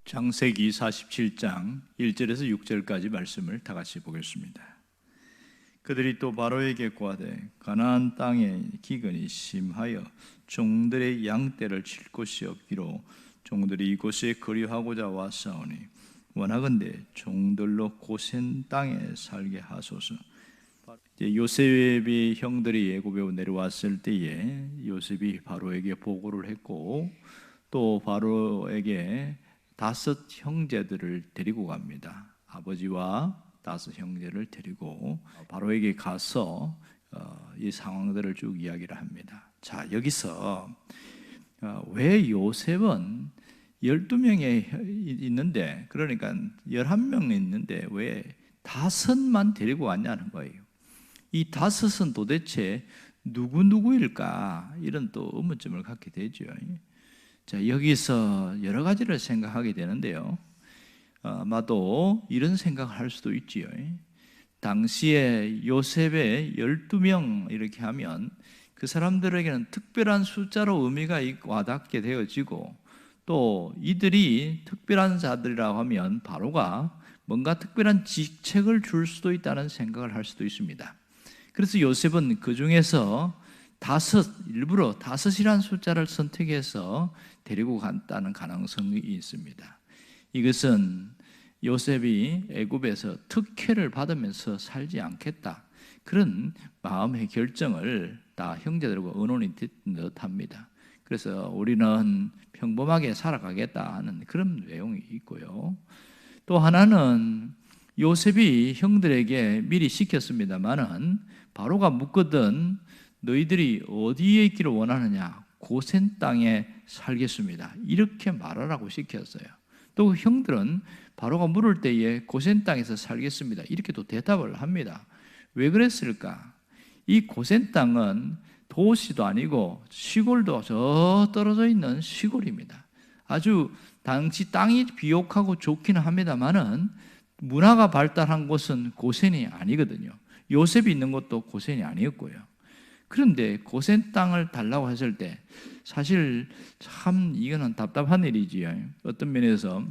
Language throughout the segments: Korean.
창세기 47장 1절에서 6절까지 말씀을 다 같이 보겠습니다. 그들이 또 바로에게 고하되 가나안 땅에 기근이 심하여 종들의 양떼를 칠 곳이 없기로 종들이 이곳에 거류하고자 왔사오니 원하건대 종들로 고센 땅에 살게 하소서. 요셉의 형들이 애굽에 내려왔을 때에 요셉이 바로에게 보고를 했고 또 바로에게 5 형제들을 데리고 갑니다. 아버지와 5 형제를 데리고 바로에게 가서 이 상황들을 쭉 이야기를 합니다. 자, 여기서 왜 요셉은 12명이 있는데, 그러니까 11명이 있는데 왜 5만 데리고 왔냐는 거예요. 이 5은 도대체 누구일까? 이런 또 의문점을 갖게 되죠. 자, 여기서 여러 가지를 생각하게 되는데요. 아마도 이런 생각을 할 수도 있지요. 당시에 요셉의 12명 이렇게 하면 그 사람들에게는 특별한 숫자로 의미가 와닿게 되어지고, 또 이들이 특별한 자들이라고 하면 바로가 뭔가 특별한 직책을 줄 수도 있다는 생각을 할 수도 있습니다. 그래서 요셉은 그 중에서 일부러 5이라는 숫자를 선택해서 데리고 갔다는 가능성이 있습니다. 이것은 요셉이 애굽에서 특혜를 받으면서 살지 않겠다, 그런 마음의 결정을 다 형제들과 의논이 됐던 듯합니다. 그래서 우리는 평범하게 살아가겠다 하는 그런 내용이 있고요. 또 하나는 요셉이 형들에게 미리 시켰습니다마는 바로가 묻거든 너희들이 어디에 있기를 원하느냐? 고센 땅에 살겠습니다, 이렇게 말하라고 시켰어요. 또 형들은 바로가 물을 때에 고센 땅에서 살겠습니다, 이렇게 또 대답을 합니다. 왜 그랬을까? 이 고센 땅은 도시도 아니고 시골도 저 떨어져 있는 시골입니다. 아주 당시 땅이 비옥하고 좋기는 합니다만은 문화가 발달한 곳은 고센이 아니거든요. 요셉이 있는 곳도 고센이 아니었고요. 그런데 고센 땅을 달라고 했을 때 사실 참 이거는 답답한 일이지요. 어떤 면에서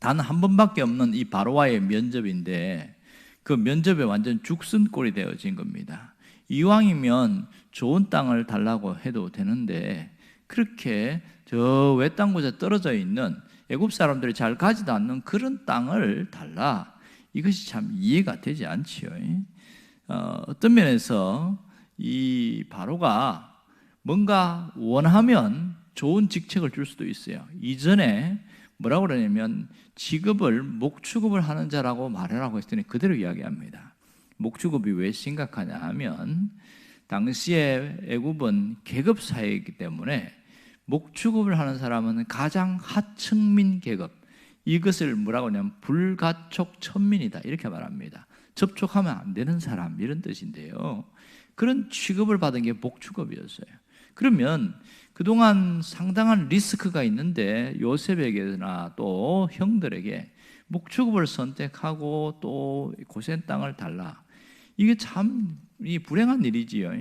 단 한 번밖에 없는 이 바로와의 면접인데 그 면접에 완전 죽순꼴이 되어진 겁니다. 이왕이면 좋은 땅을 달라고 해도 되는데 그렇게 저 외딴 곳에 떨어져 있는 애굽 사람들이 잘 가지도 않는 그런 땅을 달라, 이것이 참 이해가 되지 않지요. 어떤 면에서 이 바로가 뭔가 원하면 좋은 직책을 줄 수도 있어요. 이전에 뭐라고 그러냐면 목축업을 하는 자라고 말하라고 했더니 그대로 이야기합니다. 목축업이 왜 심각하냐 하면 당시에 애굽은 계급 사회이기 때문에 목축업을 하는 사람은 가장 하층민 계급, 이것을 뭐라고 하냐면 불가촉 천민이다, 이렇게 말합니다. 접촉하면 안 되는 사람, 이런 뜻인데요. 그런 취급을 받은 게 목축업이었어요. 그러면 그동안 상당한 리스크가 있는데 요셉에게나 또 형들에게 목축업을 선택하고 또 고센 땅을 달라, 이게 참 불행한 일이지요.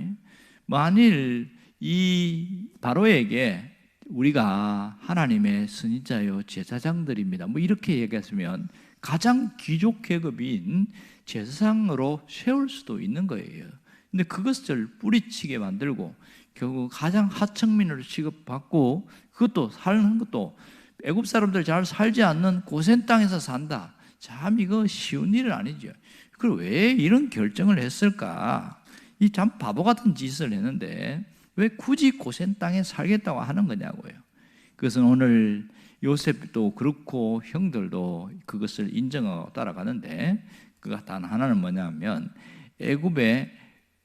만일 이 바로에게 우리가 하나님의 선지자요 제사장들입니다, 이렇게 얘기했으면 가장 귀족 계급인 제사장으로 세울 수도 있는 거예요. 근데 그것을 뿌리치게 만들고 결국 가장 하층민으로 취급받고, 그것도 사는 것도 애굽 사람들 잘 살지 않는 고센 땅에서 산다. 참 이거 쉬운 일은 아니죠. 그걸 왜 이런 결정을 했을까? 이 참 바보 같은 짓을 했는데 왜 굳이 고센 땅에 살겠다고 하는 거냐고요. 그것은 오늘 요셉도 그렇고 형들도 그것을 인정하고 따라가는데, 그가 단 하나는 뭐냐면 애굽에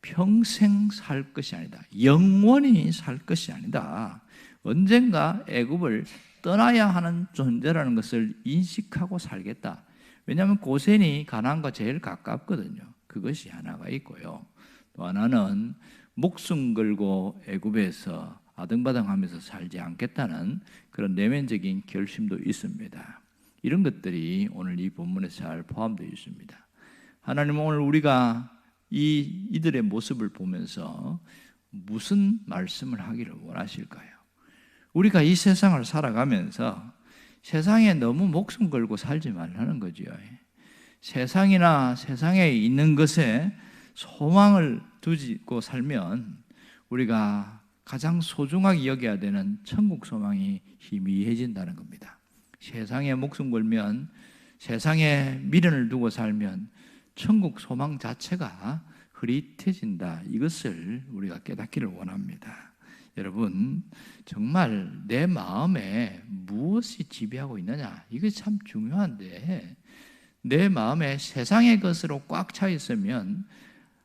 평생 살 것이 아니다, 영원히 살 것이 아니다, 언젠가 애굽을 떠나야 하는 존재라는 것을 인식하고 살겠다. 왜냐하면 고센이 가나안과 제일 가깝거든요. 그것이 하나가 있고요. 또 하나는 목숨 걸고 애굽에서 아등바등하면서 살지 않겠다는 그런 내면적인 결심도 있습니다. 이런 것들이 오늘 이 본문에 잘 포함되어 있습니다. 하나님은 오늘 우리가 이들의 모습을 보면서 무슨 말씀을 하기를 원하실까요? 우리가 이 세상을 살아가면서 세상에 너무 목숨 걸고 살지 말라는 거지요. 세상이나 세상에 있는 것에 소망을 두고 살면 우리가 가장 소중하게 여겨야 되는 천국 소망이 희미해진다는 겁니다. 세상에 목숨 걸면, 세상에 미련을 두고 살면 천국 소망 자체가 흐릿해진다. 이것을 우리가 깨닫기를 원합니다. 여러분, 정말 내 마음에 무엇이 지배하고 있느냐, 이게 참 중요한데, 내 마음에 세상의 것으로 꽉 차 있으면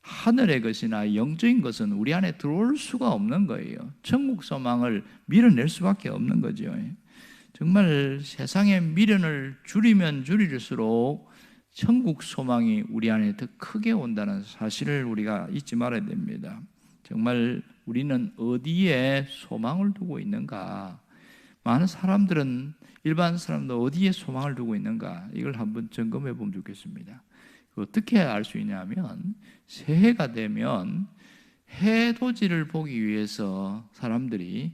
하늘의 것이나 영적인 것은 우리 안에 들어올 수가 없는 거예요. 천국 소망을 밀어낼 수밖에 없는 거죠. 정말 세상의 미련을 줄이면 줄일수록 천국 소망이 우리 안에 더 크게 온다는 사실을 우리가 잊지 말아야 됩니다. 정말 우리는 어디에 소망을 두고 있는가? 많은 사람들은, 일반 사람도 어디에 소망을 두고 있는가? 이걸 한번 점검해 보면 좋겠습니다. 어떻게 알 수 있냐면, 새해가 되면 해돋이를 보기 위해서 사람들이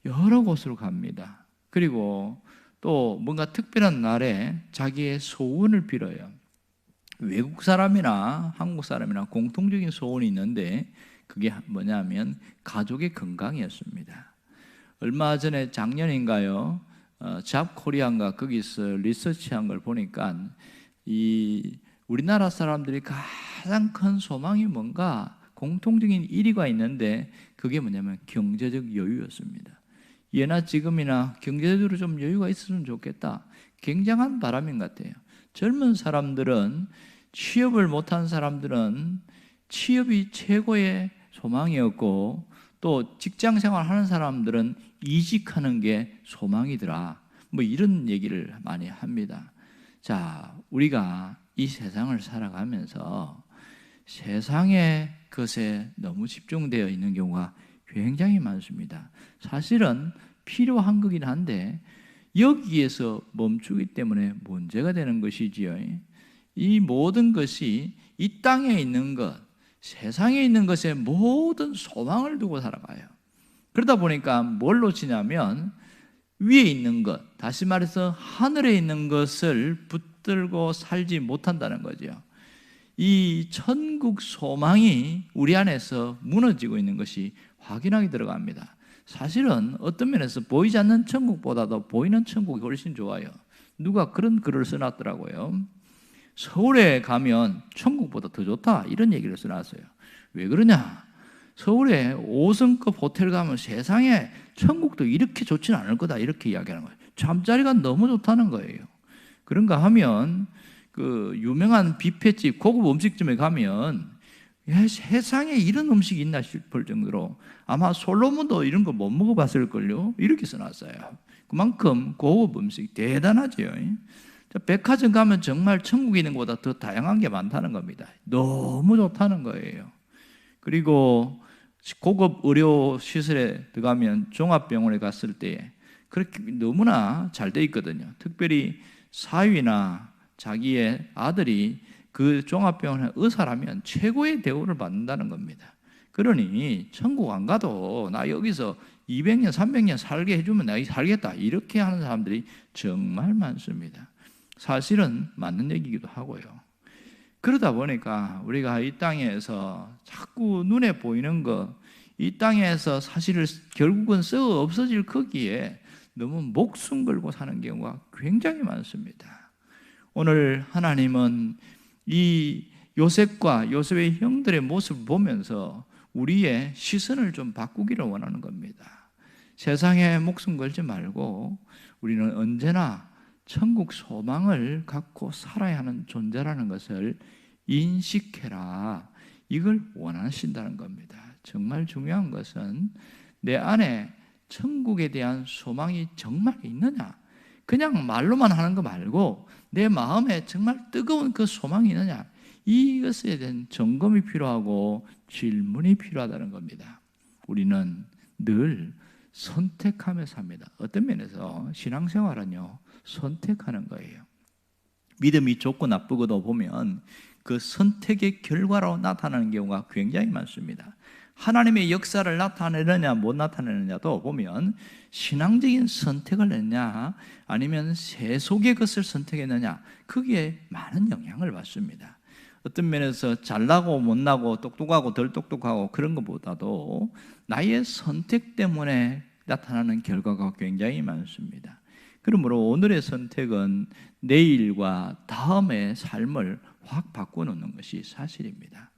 여러 곳으로 갑니다. 그리고 또 뭔가 특별한 날에 자기의 소원을 빌어요. 외국 사람이나 한국 사람이나 공통적인 소원이 있는데, 그게 뭐냐면 가족의 건강이었습니다. 얼마 전에 작년인가요? 잡코리안가 거기서 리서치한 걸 보니까 이 우리나라 사람들이 가장 큰 소망이 뭔가 공통적인 1위가 있는데, 그게 뭐냐면 경제적 여유였습니다. 예나 지금이나 경제적으로 좀 여유가 있었으면 좋겠다. 굉장한 바람인 것 같아요. 젊은 사람들은, 취업을 못한 사람들은 취업이 최고의 소망이었고, 또 직장 생활하는 사람들은 이직하는 게 소망이더라. 뭐 이런 얘기를 많이 합니다. 자, 우리가 이 세상을 살아가면서 세상의 것에 너무 집중되어 있는 경우가 굉장히 많습니다. 사실은 필요한 거긴 한데 여기에서 멈추기 때문에 문제가 되는 것이지요. 이 모든 것이 이 땅에 있는 것, 세상에 있는 것에 모든 소망을 두고 살아가요. 그러다 보니까 뭘 놓치냐면 위에 있는 것, 다시 말해서 하늘에 있는 것을 붙들고 살지 못한다는 거죠. 이 천국 소망이 우리 안에서 무너지고 있는 것이 확연하게 들어갑니다. 사실은 어떤 면에서 보이지 않는 천국보다도 보이는 천국이 훨씬 좋아요. 누가 그런 글을 써놨더라고요. 서울에 가면 천국보다 더 좋다, 이런 얘기를 써놨어요. 왜 그러냐? 서울에 5성급 호텔 가면 세상에 천국도 이렇게 좋지는 않을 거다, 이렇게 이야기하는 거예요. 잠자리가 너무 좋다는 거예요. 그런가 하면 그 유명한 뷔페집, 고급 음식점에 가면 세상에 이런 음식이 있나 싶을 정도로 아마 솔로몬도 이런 거 못 먹어봤을걸요, 이렇게 써놨어요. 그만큼 고급 음식 대단하죠. 백화점 가면 정말 천국에 있는 것보다 더 다양한 게 많다는 겁니다. 너무 좋다는 거예요. 그리고 고급 의료 시설에 들어가면, 종합병원에 갔을 때 그렇게 너무나 잘 돼 있거든요. 특별히 사위나 자기의 아들이 그 종합병원의 의사라면 최고의 대우를 받는다는 겁니다. 그러니 천국 안 가도 나 여기서 200년, 300년 살게 해주면 나 살겠다, 이렇게 하는 사람들이 정말 많습니다. 사실은 맞는 얘기이기도 하고요. 그러다 보니까 우리가 이 땅에서 자꾸 눈에 보이는 것, 이 땅에서 사실을 결국은 썩어 없어질 거기에 너무 목숨 걸고 사는 경우가 굉장히 많습니다. 오늘 하나님은 이 요셉과 요셉의 형들의 모습을 보면서 우리의 시선을 좀 바꾸기를 원하는 겁니다. 세상에 목숨 걸지 말고 우리는 언제나 천국 소망을 갖고 살아야 하는 존재라는 것을 인식해라, 이걸 원하신다는 겁니다. 정말 중요한 것은 내 안에 천국에 대한 소망이 정말 있느냐, 그냥 말로만 하는 거 말고 내 마음에 정말 뜨거운 그 소망이 있느냐, 이것에 대한 점검이 필요하고 질문이 필요하다는 겁니다. 우리는 늘 선택하며 삽니다. 어떤 면에서 신앙생활은요, 선택하는 거예요. 믿음이 좋고 나쁘고도 보면 그 선택의 결과로 나타나는 경우가 굉장히 많습니다. 하나님의 역사를 나타내느냐 못 나타내느냐도 보면 신앙적인 선택을 했냐 아니면 세속의 것을 선택했느냐, 그게 많은 영향을 받습니다. 어떤 면에서 잘나고 못나고 똑똑하고 덜 똑똑하고 그런 것보다도 나의 선택 때문에 나타나는 결과가 굉장히 많습니다. 그러므로 오늘의 선택은 내일과 다음의 삶을 확 바꿔놓는 것이 사실입니다.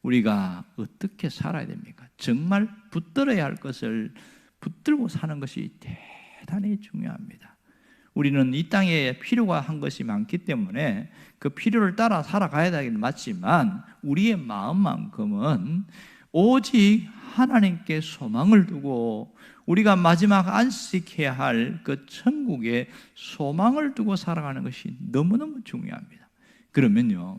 우리가 어떻게 살아야 됩니까? 정말 붙들어야 할 것을 붙들고 사는 것이 대단히 중요합니다. 우리는 이 땅에 필요가 한 것이 많기 때문에 그 필요를 따라 살아가야 되긴 맞지만 우리의 마음만큼은 오직 하나님께 소망을 두고 우리가 마지막 안식해야 할 그 천국에 소망을 두고 살아가는 것이 너무너무 중요합니다. 그러면요,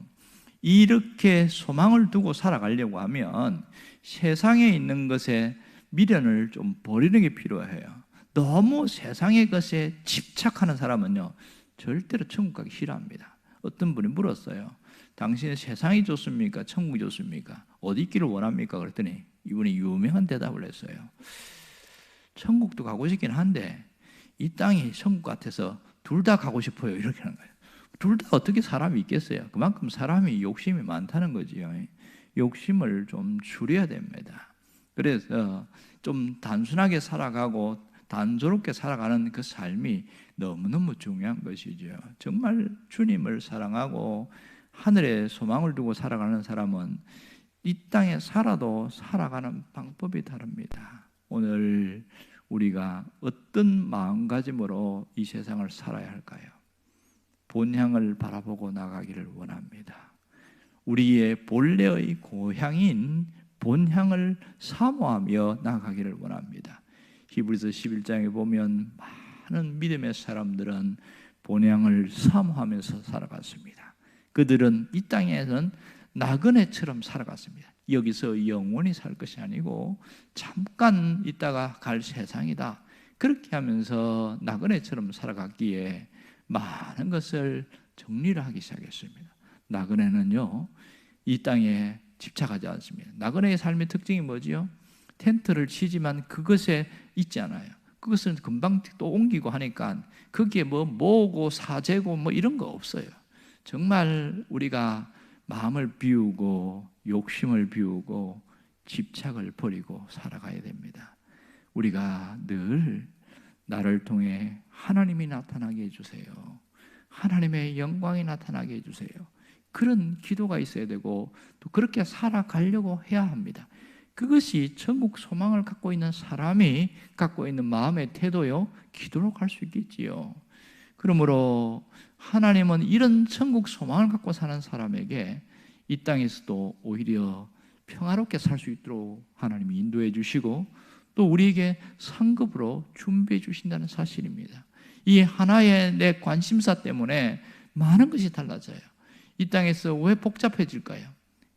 이렇게 소망을 두고 살아가려고 하면 세상에 있는 것에 미련을 좀 버리는 게 필요해요. 너무 세상의 것에 집착하는 사람은요, 절대로 천국 가기 싫어합니다. 어떤 분이 물었어요. 당신은 세상이 좋습니까? 천국이 좋습니까? 어디 있기를 원합니까? 그랬더니 이분이 유명한 대답을 했어요. 천국도 가고 싶긴 한데 이 땅이 천국 같아서 둘 다 가고 싶어요. 이렇게 하는 거예요. 둘 다 어떻게 사람이 있겠어요? 그만큼 사람이 욕심이 많다는 거지요. 욕심을 좀 줄여야 됩니다. 그래서 좀 단순하게 살아가고 단조롭게 살아가는 그 삶이 너무너무 중요한 것이죠. 정말 주님을 사랑하고 하늘에 소망을 두고 살아가는 사람은 이 땅에 살아도 살아가는 방법이 다릅니다. 오늘 우리가 어떤 마음가짐으로 이 세상을 살아야 할까요? 본향을 바라보고 나가기를 원합니다. 우리의 본래의 고향인 본향을 사모하며 나가기를 원합니다. 히브리서 11장에 보면 많은 믿음의 사람들은 본향을 사모하면서 살아갔습니다. 그들은 이 땅에서는 나그네처럼 살아갔습니다. 여기서 영원히 살 것이 아니고 잠깐 있다가 갈 세상이다. 그렇게 하면서 나그네처럼 살아갔기에 많은 것을 정리를 하기 시작했습니다. 나그네는요, 이 땅에 집착하지 않습니다. 나그네의 삶의 특징이 뭐지요? 텐트를 치지만 그것에 있지 않아요. 그것은 금방 또 옮기고 하니까 거기에 뭐 모으고 사재고 뭐 이런 거 없어요. 정말 우리가 마음을 비우고 욕심을 비우고 집착을 버리고 살아가야 됩니다. 우리가 늘 나를 통해 하나님이 나타나게 해주세요. 하나님의 영광이 나타나게 해주세요. 그런 기도가 있어야 되고 또 그렇게 살아가려고 해야 합니다. 그것이 천국 소망을 갖고 있는 사람이 갖고 있는 마음의 태도요, 기도로 갈 수 있겠지요. 그러므로 하나님은 이런 천국 소망을 갖고 사는 사람에게 이 땅에서도 오히려 평화롭게 살 수 있도록 하나님이 인도해 주시고 또 우리에게 상급으로 준비해 주신다는 사실입니다. 이 하나의 내 관심사 때문에 많은 것이 달라져요. 이 땅에서 왜 복잡해질까요?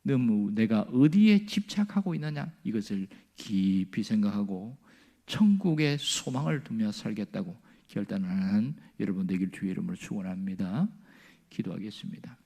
너무 내가 어디에 집착하고 있느냐, 이것을 깊이 생각하고 천국의 소망을 두며 살겠다고 결단하는 여러분 되길 주의 이름으로 축원합니다. 기도하겠습니다.